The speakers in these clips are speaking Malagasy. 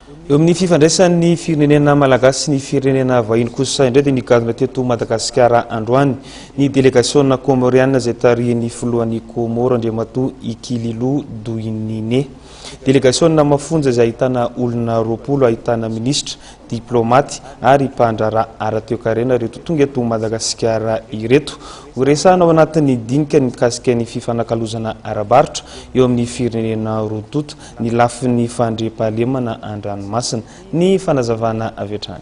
Eo amin'ny fifandraisan'ny firenena malagasy sy ny firenena vahiny kosa indray dia nikadona teto Madagasikara androany ny délégation comorienne izay tarihin'ny filohan'ny Comore Andriamatoa Ikililo Douinine. Délégation mafunza izay ahitana olona 20, ahitana ministre, diplomaty ary mpandrara ara-toekarena reto tonga eto Madagasikara ireto. Horesahana ao anatin'ny dinika mikasika ny fifanakalozana ara-barotra eo amin'ny firenena roa ny lafin'ny fandriam-pahalemana an-dranomasina ny fanazavana avy hatrany.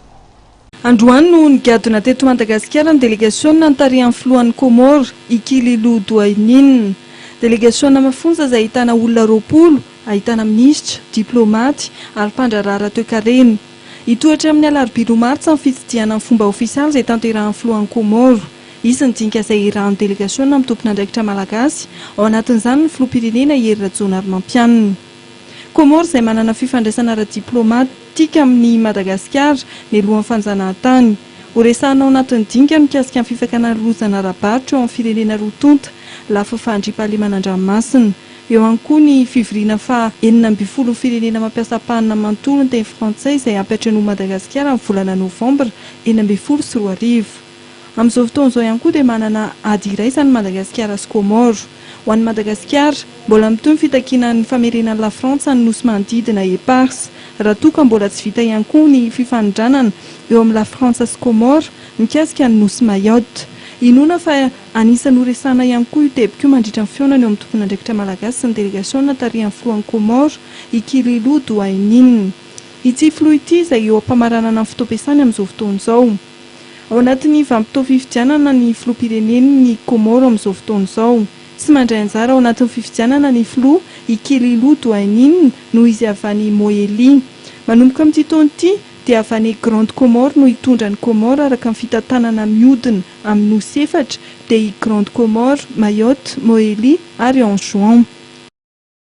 Androany no nigadona teto Madagasikara ny délégation nantarihan'ny filohan'ny Comore Ikililo Douinine. Délégation mafunza izay ahitana olona 20, ahitana ministre, diplomaty ary mpandrara ara-toekarena. Hitoetra amin'ny alarobia romartsa ny fitsidiana amin'ny fomba ofisialy izay tanterahan'ny filohan'ny Comore. Izy ny dinika izay irahan'ny délégation amin'ny tompon'andraikitra malagasy ao anatin'izany ny filoham-pirenena Hery Rajaonaromampianina. Comore izay manana fifandraisana ara-diplomatika amin'ny Madagasikara ny alohan'ny fanjanahantany. Horesahana ao anatin'ny dinika mikasika ny fifankanolozana ara-barotra eo amin'ny firenena roa tonta lafa fandriam-pahalemana an-dranomasina. Eo ihany koa ny fivoriana fa 12 firenena mampiasa panina manontolo ny teny frantsay izay ampiatrino Madagasikara amin'ny volana novambra 2024. Amin'izao fotoan'izao ihany koa dia manana ady iraisany Madagasikara sy Comore. Ho an'ny Madagasikara, mbola mitohy ny fitakianan'ny famerenan'ny La Frantsa ny nosy manodidina Epars, raha toa ka mbola tsy vita ihany koa ny fifandranana eo amin'ny La Frantsa sy Comore mikasika ny nosy Mayotte. Inona fa anisan'ny horesahana ihany koa io tebiko mandritra ny fiaonany eo amin'ny tompon'andraikitra malagasy sy ny délégation tarihan'ny filohan'ny Comore Ikililo Douinine. Ity filoha ity izay eo am-pamaranana ny fotoam-piasany amin'izao fotoan'izao. Ao anatin'ny vanim-potoa fifidianana ny filoham-pirenen'ny Comore amin'izao fotoan'izao. Sy mandray anjara ao anatin'ny fifidianana ny filoha Ikililo Douinine no izy avy any Moélie. Manomboka amin'ity taona ity dia avy any Grande Comore no hitondra ny Comore araka ny fitantanana mihodina amin'ny nosy efatra dia i Grande Comore, Mayotte, Moélie ary Anjouan.